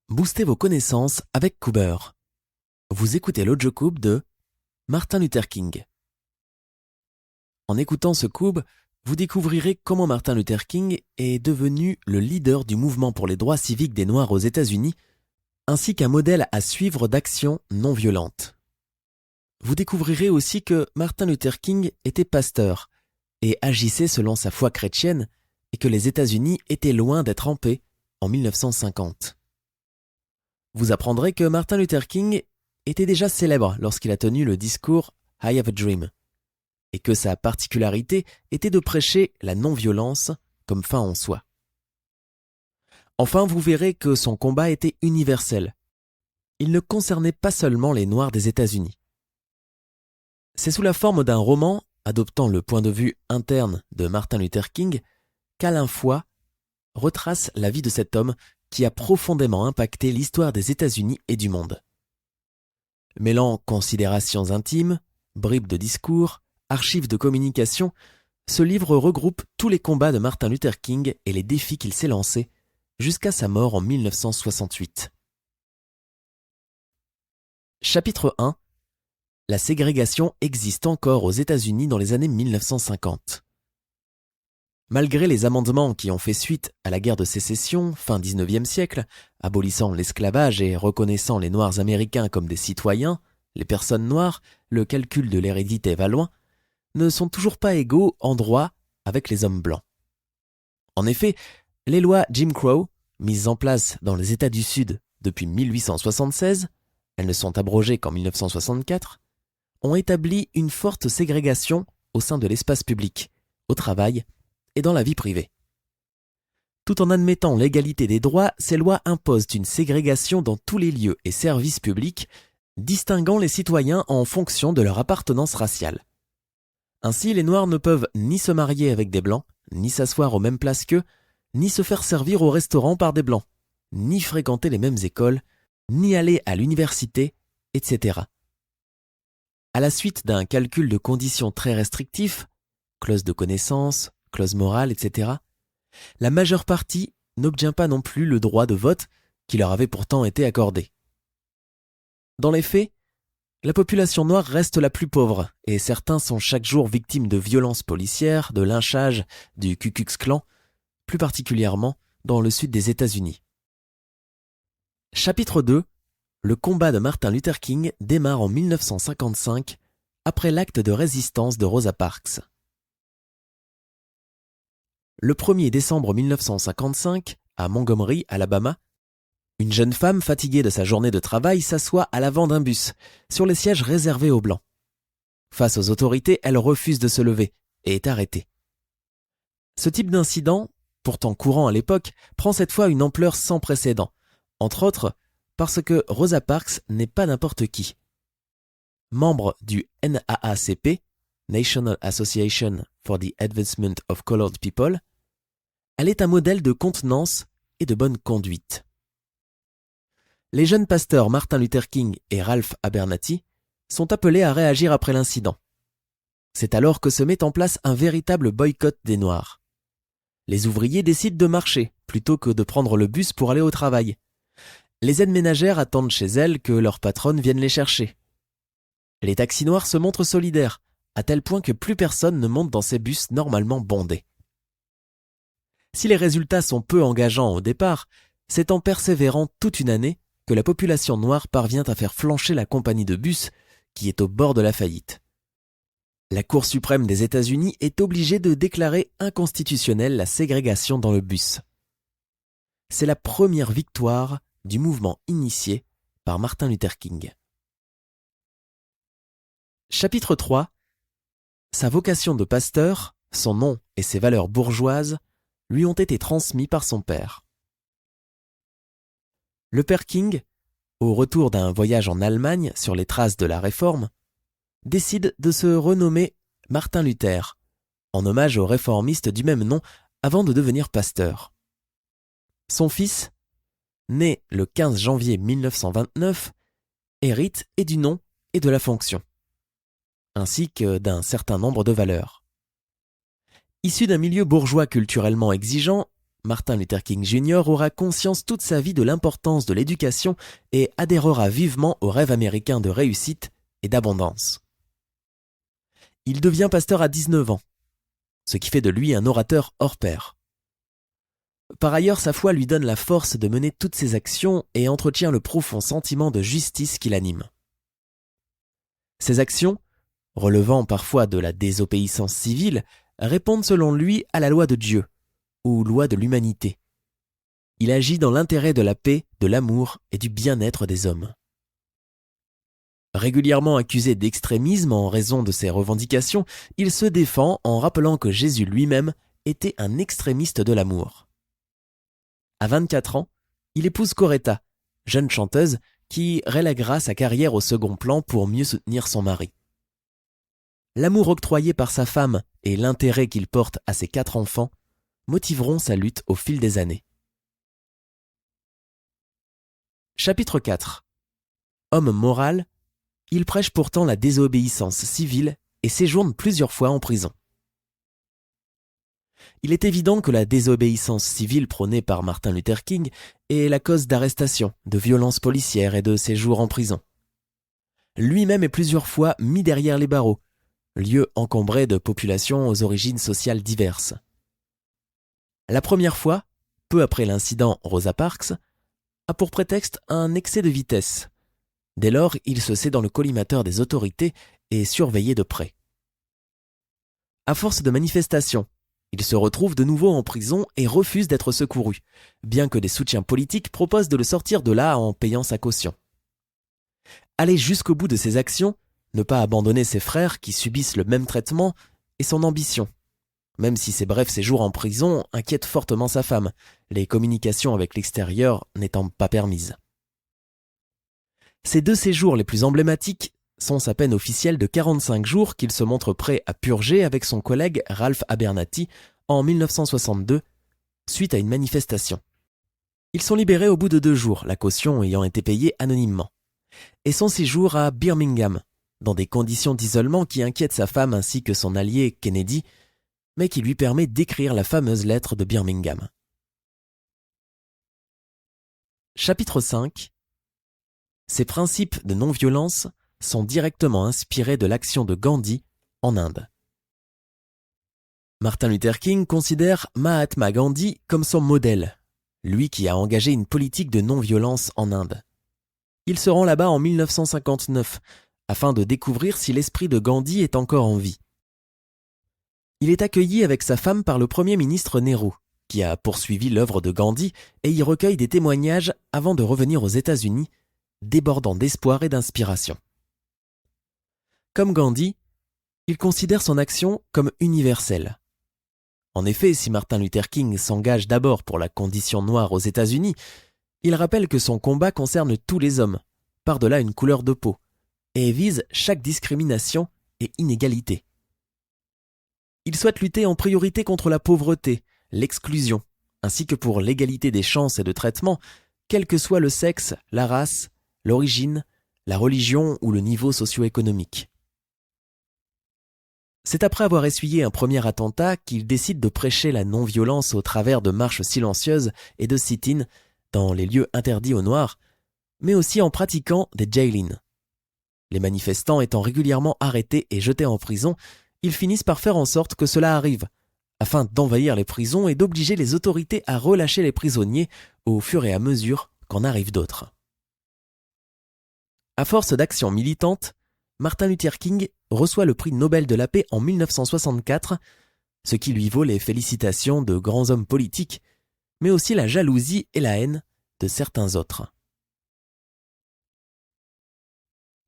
Boostez vos connaissances avec Cooper. Vous écoutez l'audiocoupe de Martin Luther King. En écoutant ce coupe, vous découvrirez comment Martin Luther King est devenu le leader du mouvement pour les droits civiques des Noirs aux États-Unis, ainsi qu'un modèle à suivre d'action non violente. Vous découvrirez aussi que Martin Luther King était pasteur et agissait selon sa foi chrétienne et que les États-Unis étaient loin d'être en paix en 1950. Vous apprendrez que Martin Luther King était déjà célèbre lorsqu'il a tenu le discours « I have a dream » et que sa particularité était de prêcher la non-violence comme fin en soi. Enfin, vous verrez que son combat était universel. Il ne concernait pas seulement les Noirs des États-Unis. C'est sous la forme d'un roman, adoptant le point de vue interne de Martin Luther King, qu'Alain Foy retrace la vie de cet homme qui a profondément impacté l'histoire des États-Unis et du monde. Mêlant considérations intimes, bribes de discours, archives de communication, ce livre regroupe tous les combats de Martin Luther King et les défis qu'il s'est lancés jusqu'à sa mort en 1968. Chapitre 1. La ségrégation existe encore aux États-Unis dans les années 1950. Malgré les amendements qui ont fait suite à la guerre de sécession, fin 19e siècle, abolissant l'esclavage et reconnaissant les Noirs américains comme des citoyens, les personnes noires, le calcul de l'hérédité va loin, ne sont toujours pas égaux en droit avec les hommes blancs. En effet, les lois Jim Crow, mises en place dans les États du Sud depuis 1876, elles ne sont abrogées qu'en 1964, ont établi une forte ségrégation au sein de l'espace public, au travail et dans la vie privée. Tout en admettant l'égalité des droits, ces lois imposent une ségrégation dans tous les lieux et services publics, distinguant les citoyens en fonction de leur appartenance raciale. Ainsi, les Noirs ne peuvent ni se marier avec des Blancs, ni s'asseoir aux mêmes places qu'eux, ni se faire servir au restaurant par des Blancs, ni fréquenter les mêmes écoles, ni aller à l'université, etc. À la suite d'un calcul de conditions très restrictif, clause de connaissance, clause morale, etc., la majeure partie n'obtient pas non plus le droit de vote qui leur avait pourtant été accordé. Dans les faits, la population noire reste la plus pauvre et certains sont chaque jour victimes de violences policières, de lynchage, du Ku Klux Klan, plus particulièrement dans le sud des États-Unis. Chapitre 2. Le combat de Martin Luther King démarre en 1955 après l'acte de résistance de Rosa Parks. Le 1er décembre 1955, à Montgomery, Alabama, une jeune femme fatiguée de sa journée de travail s'assoit à l'avant d'un bus, sur les sièges réservés aux Blancs. Face aux autorités, elle refuse de se lever et est arrêtée. Ce type d'incident, pourtant courant à l'époque, prend cette fois une ampleur sans précédent, entre autres parce que Rosa Parks n'est pas n'importe qui. Membre du NAACP, National Association for the Advancement of Colored People, elle est un modèle de contenance et de bonne conduite. Les jeunes pasteurs Martin Luther King et Ralph Abernathy sont appelés à réagir après l'incident. C'est alors que se met en place un véritable boycott des Noirs. Les ouvriers décident de marcher plutôt que de prendre le bus pour aller au travail. Les aides ménagères attendent chez elles que leur patronne vienne les chercher. Les taxis noirs se montrent solidaires, à tel point que plus personne ne monte dans ces bus normalement bondés. Si les résultats sont peu engageants au départ, c'est en persévérant toute une année que la population noire parvient à faire flancher la compagnie de bus qui est au bord de la faillite. La Cour suprême des États-Unis est obligée de déclarer inconstitutionnelle la ségrégation dans le bus. C'est la première victoire du mouvement initié par Martin Luther King. Chapitre 3. Sa vocation de pasteur, son nom et ses valeurs bourgeoises lui ont été transmis par son père. Le père King, au retour d'un voyage en Allemagne sur les traces de la Réforme, décide de se renommer Martin Luther, en hommage au réformiste du même nom avant de devenir pasteur. Son fils, né le 15 janvier 1929, hérite et du nom et de la fonction, ainsi que d'un certain nombre de valeurs. Issu d'un milieu bourgeois culturellement exigeant, Martin Luther King Jr. aura conscience toute sa vie de l'importance de l'éducation et adhérera vivement au rêve américain de réussite et d'abondance. Il devient pasteur à 19 ans, ce qui fait de lui un orateur hors pair. Par ailleurs, sa foi lui donne la force de mener toutes ses actions et entretient le profond sentiment de justice qui l'anime. Ses actions, relevant parfois de la désobéissance civile, répondent selon lui à la loi de Dieu, ou loi de l'humanité. Il agit dans l'intérêt de la paix, de l'amour et du bien-être des hommes. Régulièrement accusé d'extrémisme en raison de ses revendications, il se défend en rappelant que Jésus lui-même était un extrémiste de l'amour. À 24 ans, il épouse Coretta, jeune chanteuse qui relèguera sa carrière au second plan pour mieux soutenir son mari. L'amour octroyé par sa femme et l'intérêt qu'il porte à ses 4 enfants motiveront sa lutte au fil des années. Chapitre 4. Homme moral, il prêche pourtant la désobéissance civile et séjourne plusieurs fois en prison. Il est évident que la désobéissance civile prônée par Martin Luther King est la cause d'arrestations, de violences policières et de séjours en prison. Lui-même est plusieurs fois mis derrière les barreaux, lieu encombré de populations aux origines sociales diverses. La première fois, peu après l'incident Rosa Parks, a pour prétexte un excès de vitesse. Dès lors, il se sait dans le collimateur des autorités et surveillé de près. À force de manifestations, il se retrouve de nouveau en prison et refuse d'être secouru, bien que des soutiens politiques proposent de le sortir de là en payant sa caution. Aller jusqu'au bout de ses actions, ne pas abandonner ses frères qui subissent le même traitement, est son ambition. Même si ses brefs séjours en prison inquiètent fortement sa femme, les communications avec l'extérieur n'étant pas permises. Ces 2 séjours les plus emblématiques sont sa peine officielle de 45 jours qu'il se montre prêt à purger avec son collègue Ralph Abernathy en 1962, suite à une manifestation. Ils sont libérés au bout de 2 jours, la caution ayant été payée anonymement. Et son séjour à Birmingham, dans des conditions d'isolement qui inquiètent sa femme ainsi que son allié Kennedy, mais qui lui permet d'écrire la fameuse lettre de Birmingham. Chapitre 5. Ces principes de non-violence sont directement inspirés de l'action de Gandhi en Inde. Martin Luther King considère Mahatma Gandhi comme son modèle, lui qui a engagé une politique de non-violence en Inde. Il se rend là-bas en 1959 afin de découvrir si l'esprit de Gandhi est encore en vie. Il est accueilli avec sa femme par le Premier ministre Nehru, qui a poursuivi l'œuvre de Gandhi et y recueille des témoignages avant de revenir aux États-Unis, débordant d'espoir et d'inspiration. Comme Gandhi, il considère son action comme universelle. En effet, si Martin Luther King s'engage d'abord pour la condition noire aux États-Unis, il rappelle que son combat concerne tous les hommes, par-delà une couleur de peau, et vise chaque discrimination et inégalité. Il souhaite lutter en priorité contre la pauvreté, l'exclusion, ainsi que pour l'égalité des chances et de traitement, quel que soit le sexe, la race, l'origine, la religion ou le niveau socio-économique. C'est après avoir essuyé un premier attentat qu'il décide de prêcher la non-violence au travers de marches silencieuses et de sit-in dans les lieux interdits aux Noirs, mais aussi en pratiquant des jail-in. Les manifestants étant régulièrement arrêtés et jetés en prison, ils finissent par faire en sorte que cela arrive, afin d'envahir les prisons et d'obliger les autorités à relâcher les prisonniers au fur et à mesure qu'en arrivent d'autres. À force d'actions militantes, Martin Luther King reçoit le prix Nobel de la paix en 1964, ce qui lui vaut les félicitations de grands hommes politiques, mais aussi la jalousie et la haine de certains autres.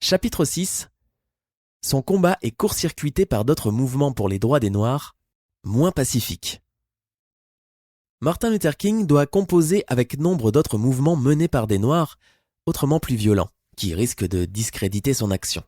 Chapitre 6. Son combat est court-circuité par d'autres mouvements pour les droits des Noirs, moins pacifiques. Martin Luther King doit composer avec nombre d'autres mouvements menés par des Noirs, autrement plus violents, qui risquent de discréditer son action.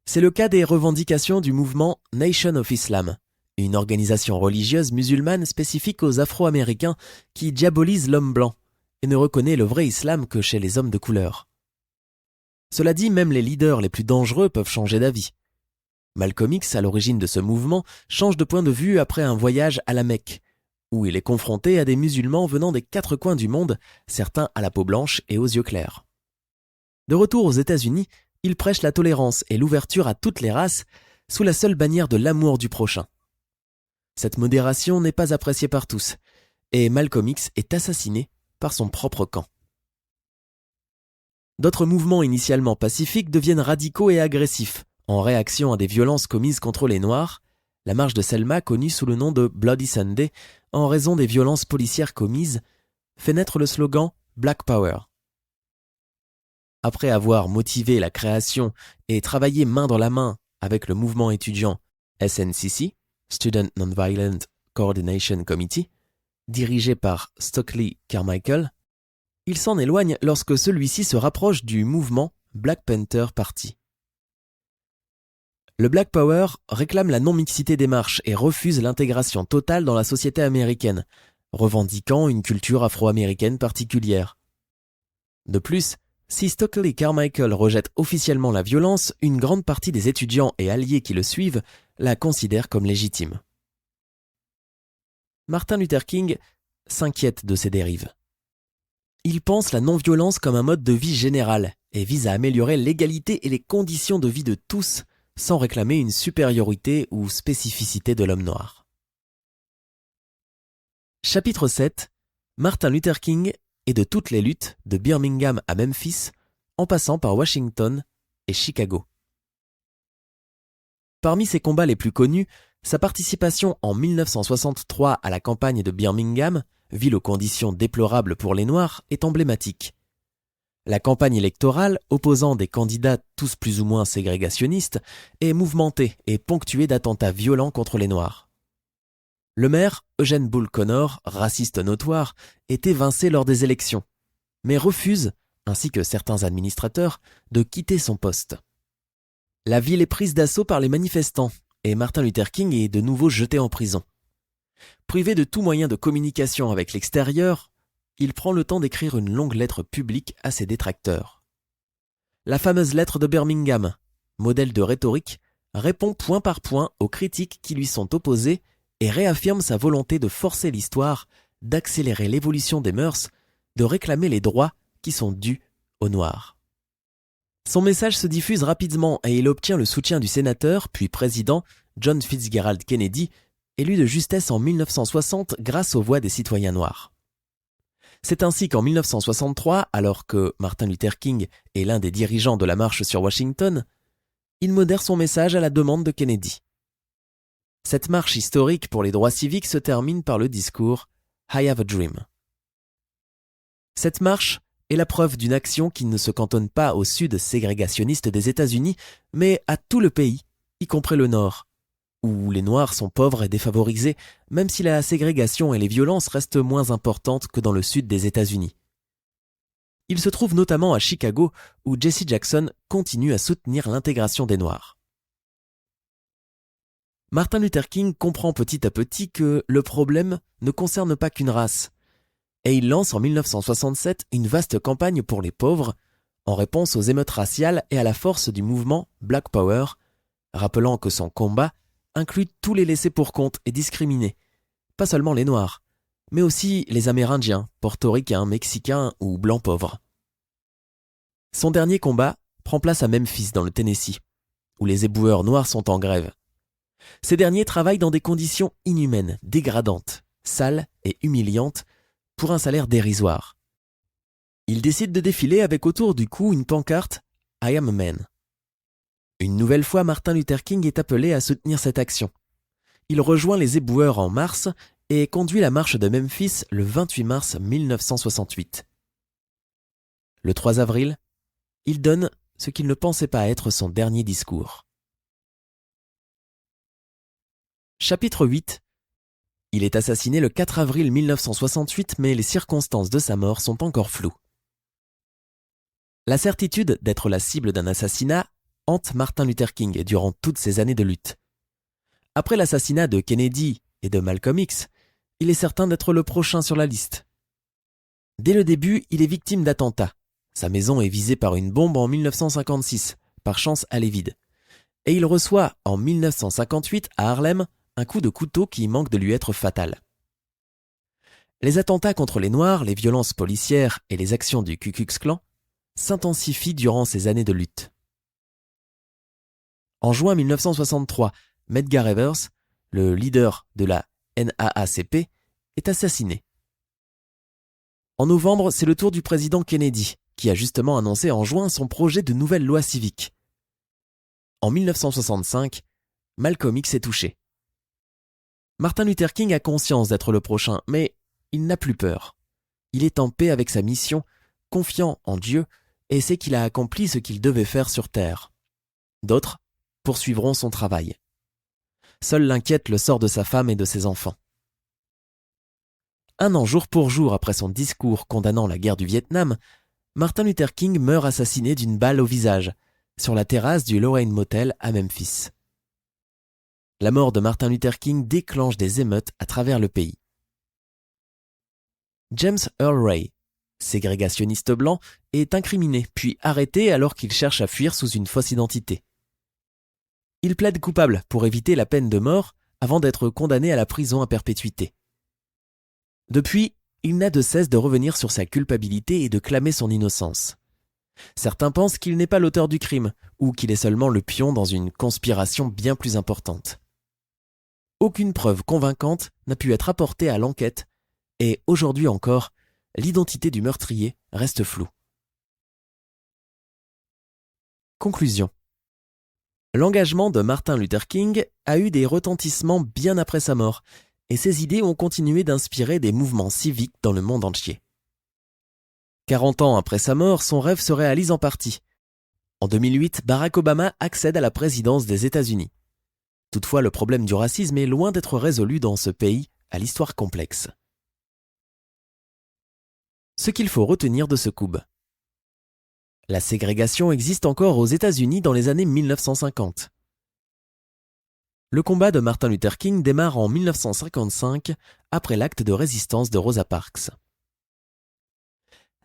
C'est le cas des revendications du mouvement Nation of Islam, une organisation religieuse musulmane spécifique aux Afro-Américains qui diabolise l'homme blanc et ne reconnaît le vrai islam que chez les hommes de couleur. Cela dit, même les leaders les plus dangereux peuvent changer d'avis. Malcolm X, à l'origine de ce mouvement, change de point de vue après un voyage à la Mecque, où il est confronté à des musulmans venant des 4 coins du monde, certains à la peau blanche et aux yeux clairs. De retour aux États-Unis, il prêche la tolérance et l'ouverture à toutes les races sous la seule bannière de l'amour du prochain. Cette modération n'est pas appréciée par tous, et Malcolm X est assassiné par son propre camp. D'autres mouvements initialement pacifiques deviennent radicaux et agressifs, en réaction à des violences commises contre les Noirs, la marche de Selma, connue sous le nom de Bloody Sunday, en raison des violences policières commises, fait naître le slogan Black Power. Après avoir motivé la création et travaillé main dans la main avec le mouvement étudiant SNCC, Student Nonviolent Coordination Committee, dirigé par Stokely Carmichael, il s'en éloigne lorsque celui-ci se rapproche du mouvement Black Panther Party. Le Black Power réclame la non-mixité des marches et refuse l'intégration totale dans la société américaine, revendiquant une culture afro-américaine particulière. De plus, si Stokely Carmichael rejette officiellement la violence, une grande partie des étudiants et alliés qui le suivent la considèrent comme légitime. Martin Luther King s'inquiète de ces dérives. Il pense la non-violence comme un mode de vie général et vise à améliorer l'égalité et les conditions de vie de tous sans réclamer une supériorité ou spécificité de l'homme noir. Chapitre 7. Martin Luther King et de toutes les luttes de Birmingham à Memphis, en passant par Washington et Chicago. Parmi ses combats les plus connus, sa participation en 1963 à la campagne de Birmingham, ville aux conditions déplorables pour les Noirs, est emblématique. La campagne électorale, opposant des candidats tous plus ou moins ségrégationnistes, est mouvementée et ponctuée d'attentats violents contre les Noirs. Le maire, Eugene Bull Connor, raciste notoire, est évincé lors des élections, mais refuse, ainsi que certains administrateurs, de quitter son poste. La ville est prise d'assaut par les manifestants et Martin Luther King est de nouveau jeté en prison. Privé de tout moyen de communication avec l'extérieur, il prend le temps d'écrire une longue lettre publique à ses détracteurs. La fameuse lettre de Birmingham, modèle de rhétorique, répond point par point aux critiques qui lui sont opposées et réaffirme sa volonté de forcer l'histoire, d'accélérer l'évolution des mœurs, de réclamer les droits qui sont dus aux Noirs. Son message se diffuse rapidement et il obtient le soutien du sénateur puis président John Fitzgerald Kennedy, élu de justesse en 1960 grâce aux voix des citoyens noirs. C'est ainsi qu'en 1963, alors que Martin Luther King est l'un des dirigeants de la marche sur Washington, il modère son message à la demande de Kennedy. Cette marche historique pour les droits civiques se termine par le discours « I have a dream ». Cette marche est la preuve d'une action qui ne se cantonne pas au sud ségrégationniste des États-Unis, mais à tout le pays, y compris le Nord, où les Noirs sont pauvres et défavorisés, même si la ségrégation et les violences restent moins importantes que dans le sud des États-Unis. Il se trouve notamment à Chicago, où Jesse Jackson continue à soutenir l'intégration des Noirs. Martin Luther King comprend petit à petit que le problème ne concerne pas qu'une race, et il lance en 1967 une vaste campagne pour les pauvres, en réponse aux émeutes raciales et à la force du mouvement Black Power, rappelant que son combat inclut tous les laissés pour compte et discriminés, pas seulement les Noirs, mais aussi les Amérindiens, Portoricains, Mexicains ou Blancs pauvres. Son dernier combat prend place à Memphis dans le Tennessee, où les éboueurs noirs sont en grève. Ces derniers travaillent dans des conditions inhumaines, dégradantes, sales et humiliantes, pour un salaire dérisoire. Ils décident de défiler avec autour du cou une pancarte « I am a man ». Une nouvelle fois, Martin Luther King est appelé à soutenir cette action. Il rejoint les éboueurs en mars et conduit la marche de Memphis le 28 mars 1968. Le 3 avril, il donne ce qu'il ne pensait pas être son dernier discours. Chapitre 8. Il est assassiné le 4 avril 1968, mais les circonstances de sa mort sont encore floues. La certitude d'être la cible d'un assassinat hante Martin Luther King durant toutes ces années de lutte. Après l'assassinat de Kennedy et de Malcolm X, il est certain d'être le prochain sur la liste. Dès le début, il est victime d'attentats. Sa maison est visée par une bombe en 1956, par chance elle est vide. Et il reçoit en 1958 à Harlem un coup de couteau qui manque de lui être fatal. Les attentats contre les Noirs, les violences policières et les actions du Ku Klux Klan s'intensifient durant ces années de lutte. En juin 1963, Medgar Evers, le leader de la NAACP, est assassiné. En novembre, c'est le tour du président Kennedy, qui a justement annoncé en juin son projet de nouvelle loi civique. En 1965, Malcolm X est touché. Martin Luther King a conscience d'être le prochain, mais il n'a plus peur. Il est en paix avec sa mission, confiant en Dieu, et sait qu'il a accompli ce qu'il devait faire sur Terre. D'autres poursuivront son travail. Seul l'inquiète le sort de sa femme et de ses enfants. Un an jour pour jour après son discours condamnant la guerre du Vietnam, Martin Luther King meurt assassiné d'une balle au visage, sur la terrasse du Lorraine Motel à Memphis. La mort de Martin Luther King déclenche des émeutes à travers le pays. James Earl Ray, ségrégationniste blanc, est incriminé puis arrêté alors qu'il cherche à fuir sous une fausse identité. Il plaide coupable pour éviter la peine de mort avant d'être condamné à la prison à perpétuité. Depuis, il n'a de cesse de revenir sur sa culpabilité et de clamer son innocence. Certains pensent qu'il n'est pas l'auteur du crime ou qu'il est seulement le pion dans une conspiration bien plus importante. Aucune preuve convaincante n'a pu être apportée à l'enquête et aujourd'hui encore, l'identité du meurtrier reste floue. Conclusion. L'engagement de Martin Luther King a eu des retentissements bien après sa mort et ses idées ont continué d'inspirer des mouvements civiques dans le monde entier. 40 ans après sa mort, son rêve se réalise en partie. En 2008, Barack Obama accède à la présidence des États-Unis. Toutefois, le problème du racisme est loin d'être résolu dans ce pays à l'histoire complexe. Ce qu'il faut retenir de ce coup. La ségrégation existe encore aux États-Unis dans les années 1950. Le combat de Martin Luther King démarre en 1955 après l'acte de résistance de Rosa Parks.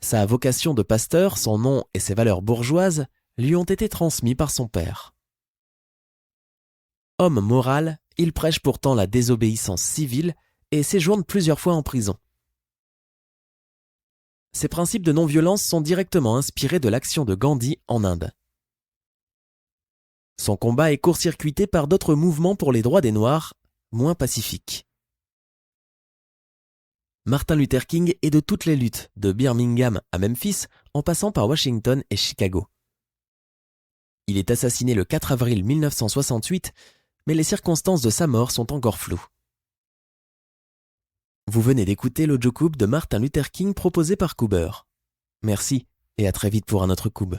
Sa vocation de pasteur, son nom et ses valeurs bourgeoises lui ont été transmis par son père. Homme moral, il prêche pourtant la désobéissance civile et séjourne plusieurs fois en prison. Ses principes de non-violence sont directement inspirés de l'action de Gandhi en Inde. Son combat est court-circuité par d'autres mouvements pour les droits des Noirs, moins pacifiques. Martin Luther King est de toutes les luttes, de Birmingham à Memphis, en passant par Washington et Chicago. Il est assassiné le 4 avril 1968, mais les circonstances de sa mort sont encore floues. Vous venez d'écouter l'audio-cube de Martin Luther King proposé par Cooper. Merci et à très vite pour un autre cube.